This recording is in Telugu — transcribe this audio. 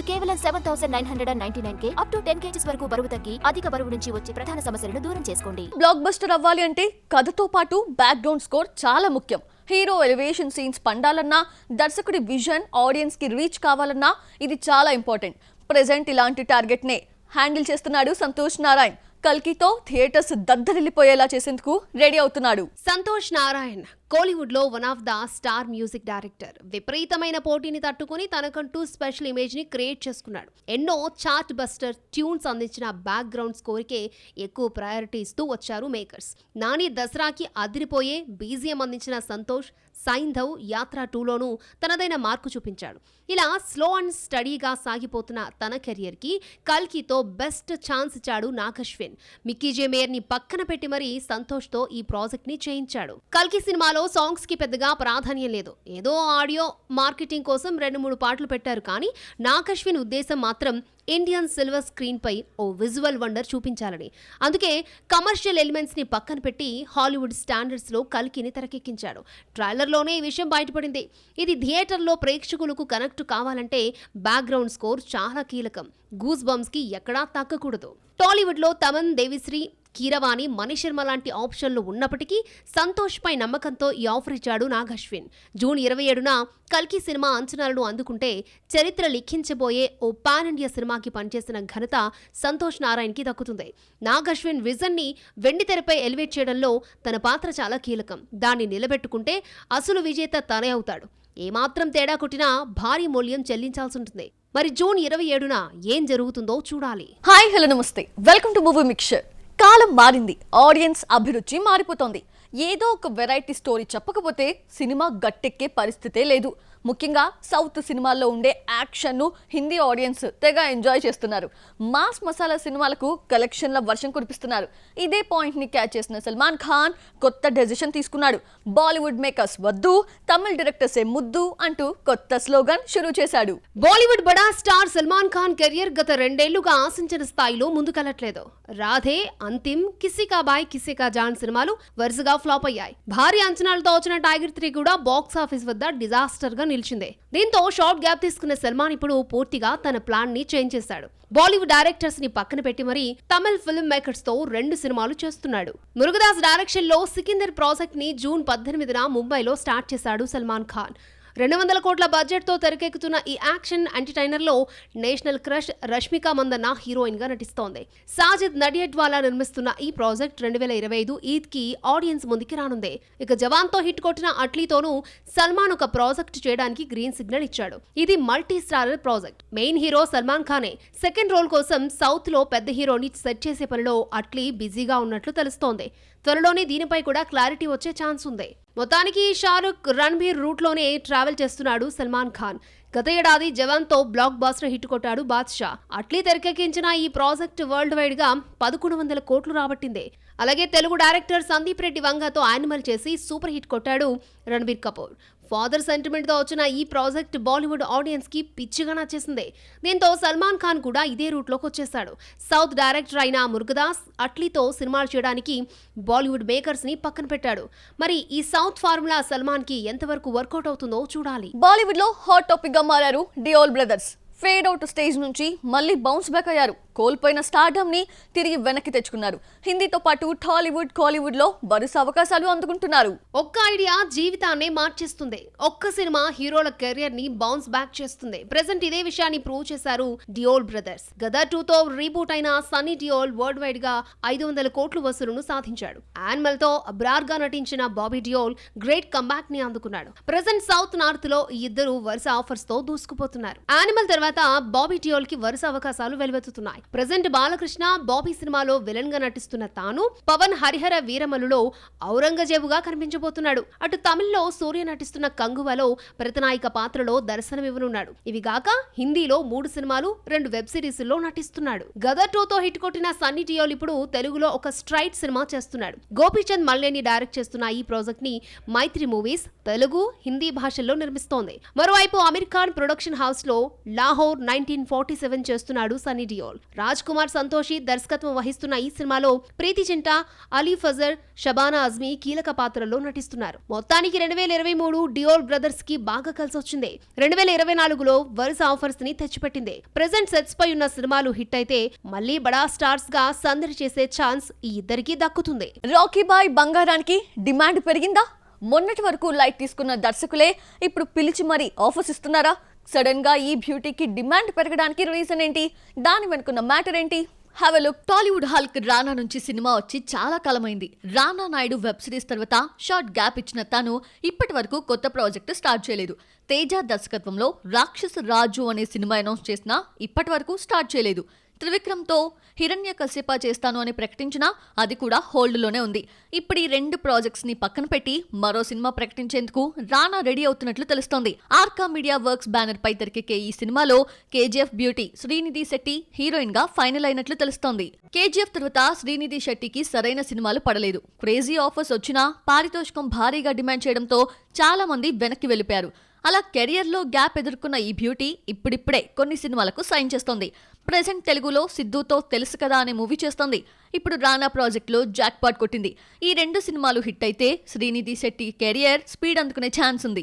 కేవలం 7,999K అప్ టు 10 kgs వరకు బరువు తగ్గి అధిక బరువు నుంచి వచ్చే ప్రధాన సమస్యలను దూరం చేసుకోండి. బ్లాక్ బస్టర్ అవ్వాలి అంటే కథతో పాటు బ్యాక్గ్రౌండ్ స్కోర్ చాలా ముఖ్యం. హీరో ఎలివేషన్ సీన్స్ పండాలన్నా, దర్శకుడి విజన్ ఆడియన్స్ కి రీచ్ కావాలన్నా ఇది చాలా ఇంపార్టెంట్. ప్రెజెంట్ ఇలాంటి టార్గెట్ నే హ్యాండిల్ చేస్తున్నాడు సంతోష్ నారాయణ్. కల్కితో థియేటర్స్ దద్దరిల్లిపోయేలా చేసేందుకు రెడీ అవుతున్నాడు. సంతోష్ నారాయణ్ కోలీవుడ్ లో one of the star music director. విపరీతమైన పోటీని తట్టుకుని తనకంటూ స్పెషల్ ఇమేజ్ ని క్రియేట్ చేసుకున్నాడు. ఎన్నో చార్ట్ బస్టర్ ట్యూన్స్ అందించిన బ్యాక్గ్రౌండ్ స్కోర్ కే ఎక్కువ ప్రయారిటీ ఇస్తూ వచ్చారు మేకర్స్. నాని దసరాకి అదిరిపోయే బీజిఎం అందించిన సంతోష్ సైంధవ్ యాత్ర 2లోనూ తనదైన మార్కు చూపించాడు. ఇలా స్లో అండ్ స్టడీగా సాగిపోతున్న తన కెరియర్ కి కల్కితో బెస్ట్ ఛాన్స్ ఇచ్చాడు నాగశ్విన్. మిక్కీ జే మేయర్ ని పక్కన పెట్టి మరీ సంతోష్ తో ఈ ప్రాజెక్ట్ ని చేయించాడు. కల్కి సినిమాలో సాంగ్స్ కి పెద్దగా ప్రాధాన్యం లేదు. ఏదో ఆడియో మార్కెటింగ్ కోసం 2-3 పాటలు పెట్టారు. కానీ నాగశ్విన్ ఉద్దేశం మాత్రం ఇండియన్ సిల్వర్ స్క్రీన్ పై ఓ విజువల్ వండర్ చూపించాలని. అందుకే కమర్షియల్ ఎలిమెంట్స్ ని పక్కన పెట్టి హాలీవుడ్ స్టాండర్డ్స్ లో కల్కిని తెరకెక్కించాడు. ట్రైలర్లోనే ఈ విషయం బయటపడింది. ఇది థియేటర్లో ప్రేక్షకులకు కనెక్ట్ కావాలంటే బ్యాక్గ్రౌండ్ స్కోర్ చాలా కీలకం. గూస్ బంప్స్ కి ఎక్కడా తగ్గకూడదు. టాలీవుడ్ లో తమన్, దేవిశ్రీ, కీరవాణి, మణిశర్మ లాంటి ఆప్షన్లు ఉన్నప్పటికీ సంతోష్ పై నమ్మకంతో ఈ ఆఫర్ ఇచ్చాడు నాగశ్విన్. జూన్ 27న కల్కి సినిమా అంచనాలను అందుకుంటే చరిత్ర లిఖించబోయే ఓ పాన్ ఇండియా సినిమాకి పనిచేసిన ఘనత సంతోష్ నారాయణ్కి దక్కుతుంది. నాగశ్విన్ విజన్ ని వెండితెరపై ఎలివేట్ చేయడంలో తన పాత్ర చాలా కీలకం. దాన్ని నిలబెట్టుకుంటే అసలు విజేత తనే అవుతాడు. ఏమాత్రం తేడా కొట్టినా భారీ మూల్యం చెల్లించాల్సి ఉంటుంది. మరి జూన్ 27న ఏం జరుగుతుందో చూడాలి. హాయ్ హలో నమస్తే, వెల్కమ్ టు మూవీ మిక్చర్. కాలం మారింది, ఆడియన్స్ అభిరుచి మారిపోతోంది. ఏదో ఒక వెరైటీ స్టోరీ చెప్పకపోతే సినిమా గట్టెక్కే పరిస్థితే లేదు. ముఖ్యంగా సౌత్ సినిమాల్లో ఉండే యాక్షన్ను హిందీ ఆడియన్స్ తెగ ఎంజాయ్ చేస్తున్నారు. మాస్ మసాలా సినిమాలకు కలెక్షన్ల వర్షం కురిపిస్తున్నారు. ఇదే పాయింట్ని క్యాచ్ చేసిన సల్మాన్ ఖాన్ కొత్త డెసిషన్ తీసుకున్నాడు. బాలీవుడ్ మేకర్స్ వద్దు, తమిళ డైరెక్టర్సే ముద్దు అంటూ కొత్త స్లోగన్ షురూ చేశాడు. బాలీవుడ్ బడా స్టార్ సల్మాన్ ఖాన్ కెరియర్ గత 2 ఏళ్లుగా ఆశించిన స్థాయిలో ముందుకెళ్లట్లేదు. రాధే, అంతిమ్, కిసీ కా బాయ్ కిసీ కా జాన్ సినిమాలు వరుసగా ఫ్లాప్ అయ్యాయి. భారీ అంచనాలతో వచ్చిన టైగర్ 3 కూడా బాక్స్ ఆఫీస్ వద్ద డిజాస్టర్ గా నిలిచింది. దీంతో షార్ట్ గ్యాప్ తీసుకున్న సల్మాన్ ఇప్పుడు పూర్తిగా తన ప్లాన్ ని చేంజ్ చేశాడు. బాలీవుడ్ డైరెక్టర్స్ ని పక్కన పెట్టి మరీ తమిళ్ ఫిల్మ్ మేకర్స్ తో 2 సినిమాలు చేస్తున్నాడు. మురుగదాస్ డైరెక్షన్ లో సికిందర్ ప్రాజెక్ట్ ని జూన్ 18న ముంబైలో స్టార్ట్ చేశాడు సల్మాన్ ఖాన్. 200 కోట్ల బడ్జెట్ తో తెరకెక్కుతున్న ఈ యాక్షన్ ఎంటర్టైనర్ లో national crush Rashmika Mandanna heroine గా నటిస్తోంది. సాజిద్ నడియడ్వాలా నిర్మిస్తున్న ఈ ప్రాజెక్ట్ 2025 ఈద్ కి ఆడియన్స్ ముందుకి రానుంది. ఇక జవాన్ తో హిట్ కొట్టిన అట్లీతోనూ సల్మాన్ ఒక ప్రాజెక్ట్ చేయడానికి గ్రీన్ సిగ్నల్ ఇచ్చాడు. ఇది multi starrer project. Main hero Salman ఖానే. సెకండ్ రోల్ కోసం సౌత్ లో పెద్ద హీరోని సెట్ చేసే పనిలో అట్లీ బిజీగా ఉన్నట్లు తెలుస్తోంది. త్వరలోనే దీనిపై కూడా క్లారిటీ వచ్చే ఛాన్స్ ఉంది. మొత్తానికి షారుఖ్, రణ్బీర్ రూట్ లోనే ట్రావెల్ చేస్తున్నాడు సల్మాన్ ఖాన్. గత ఏడాది జవాన్ తో బ్లాక్ బాస్టర్ హిట్ కొట్టాడు బాద్షా. అట్లీ తెరకెక్కించిన ఈ ప్రాజెక్ట్ వరల్డ్ వైడ్ గా 1100 కోట్లు రాబట్టింది. అలాగే తెలుగు డైరెక్టర్ సందీప్ రెడ్డి వంగతో యానిమల్ చేసి సూపర్ హిట్ కొట్టాడు రణ్బీర్ కపూర్. ఫాదర్ సెంటిమెంట్ తో వచ్చిన ఈ ప్రాజెక్ట్ బాలీవుడ్ ఆడియన్స్ కి పిచ్చిగా నచ్చేసింది. దీంతో సల్మాన్ ఖాన్ కూడా ఇదే రూట్ లోకి వచ్చేశాడు. సౌత్ డైరెక్టర్ అయిన మురుగదాస్ అట్లీతో సినిమాలు చేయడానికి బాలీవుడ్ మేకర్స్ ని పక్కన పెట్టాడు. మరి ఈ సౌత్ ఫార్ములా సల్మాన్ కి ఎంతవరకు వర్కౌట్ అవుతుందో చూడాలి. బాలీవుడ్ లో హాట్ టాపిక్ గా మారారు Deol brothers. Fade out stage నుంచి మళ్ళీ బౌన్స్ బ్యాక్ అయ్యారు. కోల్పోయిన స్టార్డమ్ ని తిరిగి వెనక్కి తెచ్చుకున్నారు. హిందీతో పాటు టాలీవుడ్, కాలీవుడ్ లో వరుస అవకాశాలు అందుకుంటున్నారు. ఒక్క ఐడియా జీవితాన్ని మార్చేస్తుంది. ఒక్క సినిమా హీరోల కెరియర్ ని బౌన్స్ బ్యాక్ చేస్తుంది. ప్రెజెంట్ ఇదే విషయాన్ని ప్రూవ్ చేశారు డియోల్ బ్రదర్స్. గదర్ 2తో రీబూట్ అయిన సన్నీ డియోల్ వరల్డ్ వైడ్ గా 500 కోట్ల వసూలును సాధించాడు. యానిమల్ తో అబ్రార్ గా నటించిన బాబీ డియోల్ గ్రేట్ కంబ్యాక్ ని అందుకున్నాడు. ప్రెజెంట్ సౌత్ నార్త్ లో ఈ ఇద్దరు వరుస ఆఫర్స్ తో దూసుకుపోతున్నారు. యానిమల్ తర్వాత బాబీ డియోల్ కి వరుస అవకాశాలు వెలువెత్తుతున్నాయి. ప్రెజెంట్ బాలకృష్ణ, బాబీ సినిమాలో విలన్ గా నటిస్తున్న తాను పవన్ హరిహర వీరమలులో ఔరంగజేబుగా కనిపించబోతున్నాడు. అటు తమిళ్లో సూర్య నటిస్తున్న కంగువలో ప్రతినాయక పాత్రలో దర్శనమివ్వనున్నాడు. ఇవి గాక హిందీలో 3 సినిమాలు, 2 వెబ్ సిరీస్ లో నటిస్తున్నాడు. గదర్ 2తో హిట్ కొట్టిన సన్నీ డియోల్ ఇప్పుడు తెలుగులో ఒక స్ట్రైట్ సినిమా చేస్తున్నాడు. గోపీచంద్ మల్లేని డైరెక్ట్ చేస్తున్న ఈ ప్రాజెక్ట్ ని మైత్రి మూవీస్ తెలుగు, హిందీ భాషల్లో నిర్మిస్తోంది. మరోవైపు అమీర్ ఖాన్ ప్రొడక్షన్ హౌస్ లో లాహోర్ 1947 చేస్తున్నాడు సన్నీ డియోల్. రాజ్ కుమార్ సంతోషి దర్శకత్వం వహిస్తున్న ఈ సినిమాలో ప్రీతి జింట, అలీ ఫజర్, షబానా అజ్మీ కీలక పాత్రల్లో నటిస్తున్నారు. మొత్తానికి 2023 డియోల్ బ్రదర్స్ కి బాగా కలిసొచ్చింది. 2024లో వరుస ఆఫర్స్ ని తెచ్చిపెట్టింది. ప్రెజెంట్ సెట్స్ పై ఉన్న సినిమాలు హిట్ అయితే మళ్లీ బడా స్టార్స్ గా సందడి చేసే ఛాన్స్ ఈ ఇద్దరికీ దక్కుతుంది. రాకీ బాయ్ బంగారానికి డిమాండ్ పెరిగిందా? మొన్నటి వరకు లైట్ తీసుకున్న దర్శకులే ఇప్పుడు పిలిచి మరీ ఆఫర్స్ ఇస్తున్నారా? సడన్ గా ఈ బ్యూటీకి డిమాండ్ పెరగడానికి రీజన్ ఏంటి? దాని వెనుకున్న మ్యాటర్ ఏంటి? Have a look. Tollywood Hulk రానా నుంచి సినిమా వచ్చి చాలా కాలమైంది. రానా నాయుడు వెబ్ సిరీస్ తర్వాత షార్ట్ గ్యాప్ ఇచ్చిన తాను ఇప్పటి వరకు కొత్త ప్రాజెక్టు స్టార్ట్ చేయలేదు. తేజ దర్శకత్వంలో రాక్షస రాజు అనే సినిమా అనౌన్స్ చేసినా ఇప్పటి వరకు స్టార్ట్ చేయలేదు. త్రివిక్రమ్తో హిరణ్యకశిప చేస్తాను అని ప్రకటించినా అది కూడా హోల్డ్లోనే ఉంది. ఇప్పుడు ఈ 2 ప్రాజెక్ట్స్ ని పక్కన పెట్టి మరో సినిమా ప్రకటించేందుకు రానా రెడీ అవుతున్నట్లు తెలుస్తోంది. ఆర్కా మీడియా వర్క్స్ బ్యానర్ పై తెరకెక్కే ఈ సినిమాలో KGF beauty Srinidhi Shetty heroine గా ఫైనల్ అయినట్లు తెలుస్తోంది. కేజీఎఫ్ తర్వాత శ్రీనిధి శెట్టికి సరైన సినిమాలు పడలేదు. క్రేజీ ఆఫర్స్ వచ్చినా పారితోషికం భారీగా డిమాండ్ చేయడంతో చాలా మంది వెనక్కి వెళ్లిపోయారు. అలా కెరియర్లో గ్యాప్ ఎదుర్కొన్న ఈ బ్యూటీ ఇప్పుడిప్పుడే కొన్ని సినిమాలకు సైన్ చేస్తోంది. ప్రెజెంట్ తెలుగులో సిద్ధుతో తెలుసు కదా అనే మూవీ చేస్తోంది. ఇప్పుడు రానా ప్రాజెక్టులో జాక్ పాట్ కొట్టింది. ఈ 2 సినిమాలు హిట్ అయితే శ్రీనిధి శెట్టి కెరియర్ స్పీడ్ అందుకునే ఛాన్స్ ఉంది.